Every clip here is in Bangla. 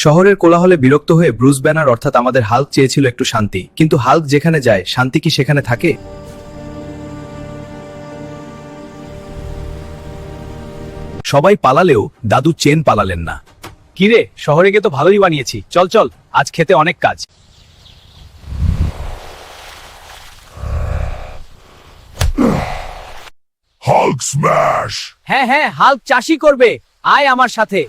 শহরের কোলাহলে বিরক্ত হয়ে ব্রুস ব্যানার অর্থাৎ আমাদের হাল্ক চেয়েছিল একটু শান্তি, কিন্তু হাল্ক যেখানে যায় শান্তি কি সেখানে থাকে? সবাই পালালেও দাদু চেন পালালেন না। কিরে, শহরে গিয়ে তো ভালোই বানিয়েছি, চল চল, আজ খেতে অনেক কাজ। Hulk smash! হ্যাঁ হ্যাঁ, হাল্ক চাষি করবে, আয় আমার সাথে।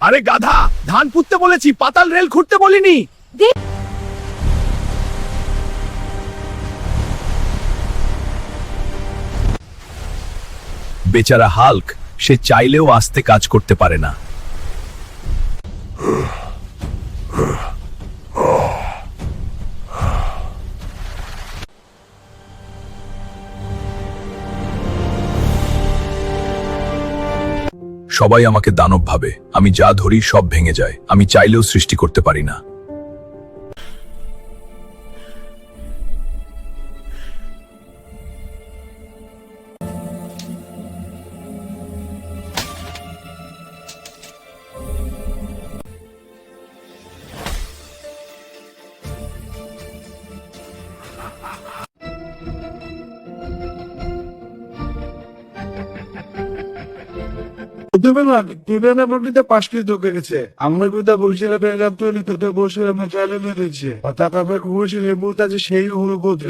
আরে গাধা, ধান পুঁততে বলেছি, পাতাল রেল খুঁড়তে বলিনি। বেচারা হাল্ক, সে চাইলেও আস্তে কাজ করতে পারে না। সবাই আমাকে দানব ভাবে, আমি যা ধরি সব ভেঙে যায়, আমি চাইলেও সৃষ্টি করতে পারি না। পাঁচটি ঢুকে গেছে আমরা কোথা বলছিলাম তৈরি করতে বসে আমরা চাইলে মেরেছে টাকা পেয়ে সেই মুহূর্তে সেই হলো বলছে